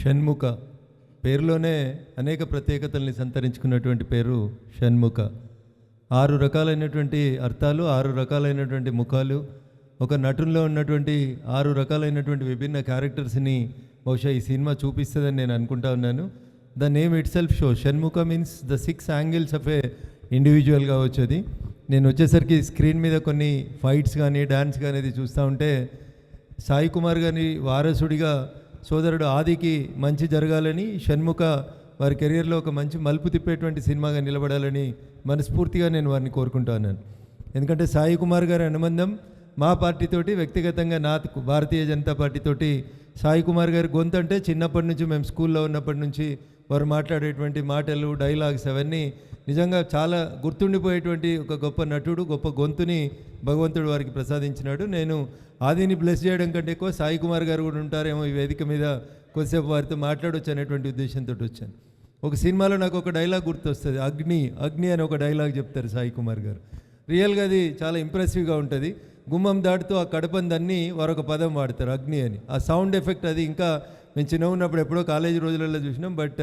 షణ్ముఖ పేరులోనే అనేక ప్రత్యేకతల్ని సంతరించుకున్నటువంటి పేరు షణ్ముఖ. 6 రకాలైనటువంటి అర్థాలు, 6 రకాలైనటువంటి ముఖాలు, ఒక నటుల్లో ఉన్నటువంటి 6 రకాలైనటువంటి విభిన్న క్యారెక్టర్స్ని బహుశా ఈ సినిమా చూపిస్తుందని నేను అనుకుంటా ఉన్నాను. The name itself show. Shanmukha means the 6 angles of a ఇండివిజువల్గా వచ్చేది. నేను వచ్చేసరికి స్క్రీన్ మీద కొన్ని ఫైట్స్ కానీ డ్యాన్స్ కానీ అది చూస్తూ ఉంటే సాయి కుమార్ గారి వారసుడిగా సోదరుడు ఆదికి మంచి జరగాలని, షణ్ముఖ వారి కెరియర్లో ఒక మంచి మలుపు తిప్పేటువంటి సినిమాగా నిలబడాలని మనస్ఫూర్తిగా నేను వారిని కోరుకుంటున్నాను. ఎందుకంటే సాయి కుమార్ గారి అనుబంధం మా పార్టీతోటి, వ్యక్తిగతంగా నా భారతీయ జనతా పార్టీతోటి సాయి కుమార్ గారి గొంతు అంటే చిన్నప్పటి నుంచి మేము స్కూల్లో ఉన్నప్పటి నుంచి వారు మాట్లాడేటువంటి మాటలు, డైలాగ్స్ అవన్నీ నిజంగా చాలా గుర్తుండిపోయేటువంటి ఒక గొప్ప నటుడు, గొప్ప గొంతుని భగవంతుడు వారికి ప్రసాదించినాడు. నేను ఆదిని బ్లెస్ చేయడం కంటే ఎక్కువ సాయి కుమార్ గారు కూడా ఉంటారేమో ఈ వేదిక మీద, కొద్దిసేపు వారితో మాట్లాడవచ్చు అనేటువంటి ఉద్దేశంతో వచ్చాను. ఒక సినిమాలో నాకు ఒక డైలాగ్ గుర్తొస్తుంది, అగ్ని అగ్ని అని ఒక డైలాగ్ చెప్తారు సాయి కుమార్ గారు. రియల్గా అది చాలా ఇంప్రెసివ్గా ఉంటుంది. గుమ్మం దాటుతూ ఆ కడపందన్నీ వారొక పదం వాడతారు, అగ్ని అని. ఆ సౌండ్ ఎఫెక్ట్ అది ఇంకా మేము చిన్న ఉన్నప్పుడు ఎప్పుడో కాలేజీ రోజులలో చూసినాం. But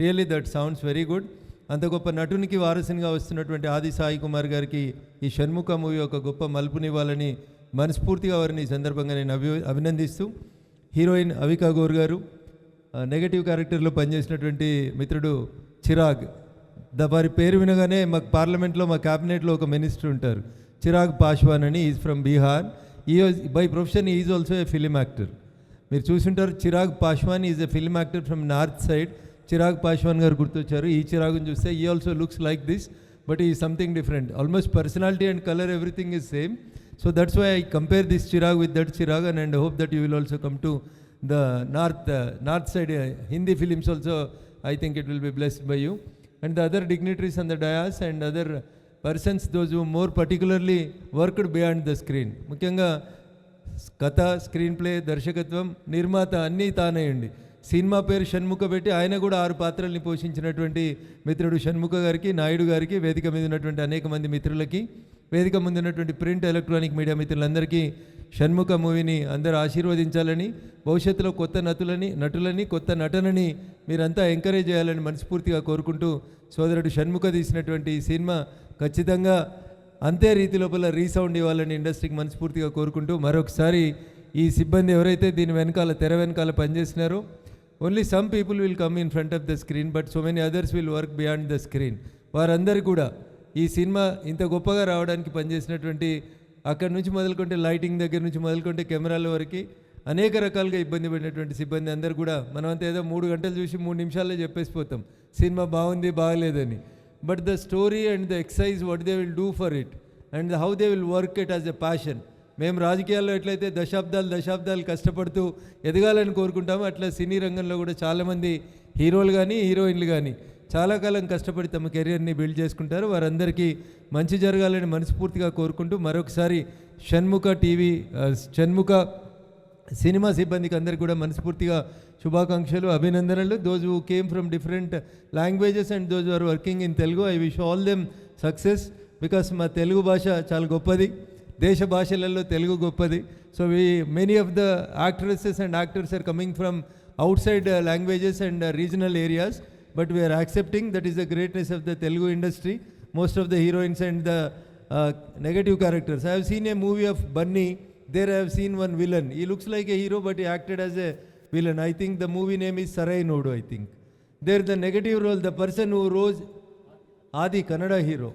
really that sounds very good. అంత గొప్ప నటునికి వారసునిగా వస్తున్నటువంటి ఆది సాయి కుమార్ గారికి ఈ షణ్ముఖ మూవీ ఒక గొప్ప మలుపునివ్వాలని మనస్ఫూర్తిగా వారిని ఈ సందర్భంగా నేను అభినందిస్తూ, హీరోయిన్ అవికా గౌర్ గారు, నెగటివ్ క్యారెక్టర్లో పనిచేసినటువంటి మిత్రుడు చిరాగ్, వారి పేరు వినగానే మాకు పార్లమెంట్లో మా క్యాబినెట్లో ఒక మినిస్టర్ ఉంటారు, చిరాగ్ పాశ్వాన్ అని. Is from Bihar. By profession is also a film actor. మీరు చూసుంటారు, Chirag Paswan is a film actor from north side. Chirag Paswan గారు గుర్తొచ్చారు. ఈ చిరాగ్ని చూస్తే ఈ also looks like this, but ఈ something different. Almost personality and colour everything is same. So that's why I compare this Chirag with that Chirag and hope that you will also come to the north side Hindi films also. I think it will be blessed by you and the other dignitaries on the dais and other persons, those who more particularly worked beyond the screen. ముఖ్యంగా కథ, screen play, దర్శకత్వం, నిర్మాత అన్నీ తానేయండి. Cinema పేరు షణ్ముఖ పెట్టి ఆయన కూడా 6 పాత్రల్ని పోషించినటువంటి మిత్రుడు షణ్ముఖ గారికి, నాయుడు గారికి, వేదిక మీద ఉన్నటువంటి అనేక మంది మిత్రులకి, వేదిక ముందు ఉన్నటువంటి ప్రింట్, ఎలక్ట్రానిక్ మీడియా మిత్రులందరికీ షణ్ముఖ మూవీని అందరూ ఆశీర్వదించాలని, భవిష్యత్తులో కొత్త నటులని కొత్త నటనని మీరంతా ఎంకరేజ్ చేయాలని మనస్ఫూర్తిగా కోరుకుంటూ, సోదరుడు షణ్ముఖ తీసినటువంటి ఈ సినిమా ఖచ్చితంగా అంతే రీతి లోపల రీసౌండ్ ఇవ్వాలని ఇండస్ట్రీకి మనస్ఫూర్తిగా కోరుకుంటూ, మరొకసారి ఈ సిబ్బంది ఎవరైతే దీని వెనకాల తెర వెనకాల పనిచేసినారో, only some people will come in front of the screen but so many others will work beyond the screen. వారందరూ కూడా ఈ సినిమా ఇంత గొప్పగా రావడానికి పనిచేసినటువంటి, అక్కడి నుంచి మొదలుకుంటే లైటింగ్ దగ్గర నుంచి మొదలుకుంటే కెమెరాల వరకు అనేక రకాలుగా ఇబ్బంది పడినటువంటి సిబ్బంది అందరూ కూడా, మనమంతా ఏదో 3 గంటలు చూసి 3 నిమిషాల్లో చెప్పేసిపోతాం సినిమా బాగుంది బాగలేదని. But the story and the excise what they will do for it and how they will work it as a passion. మేము రాజకీయాల్లో ఎట్లయితే దశాబ్దాలు కష్టపడుతూ ఎదగాలని కోరుకుంటామో, అట్లా సినీ రంగంలో కూడా చాలామంది హీరోలు కానీ హీరోయిన్లు కానీ చాలా కాలం కష్టపడి తమ కెరియర్ని బిల్డ్ చేసుకుంటారు. వారందరికీ మంచి జరగాలని మనస్ఫూర్తిగా కోరుకుంటూ, మరొకసారి షణ్ముఖ సినిమా సిబ్బందికి అందరికీ కూడా మనస్ఫూర్తిగా శుభాకాంక్షలు, అభినందనలు. Those who came from different languages and those are working in Telugu, I wish all them success. Because మా తెలుగు భాష చాలా గొప్పది, దేశ భాషలలో తెలుగు గొప్పది. So many of the actresses and actors are coming from outside languages and regional areas, but we are accepting that is the greatness of the Telugu industry. Most of the heroines and the negative characters, I have seen a movie of Bunny, there I have seen one villain, he looks like a hero but he acted as a villain. I think the movie name is Sarai Nodu. I think there the negative role, the person who rose Adi, Kannada hero,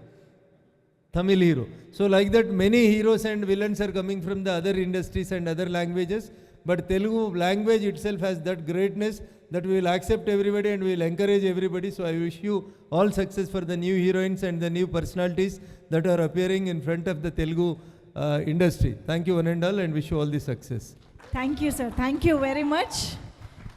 Tamil hero. So like that many heroes and villains are coming from the other industries and other languages, but Telugu language itself has that greatness that we will accept everybody and we will encourage everybody. So I wish you all success for the new heroines and the new personalities that are appearing in front of the Telugu industry. Thank you one and all and wish you all the success. Thank you sir, thank you very much.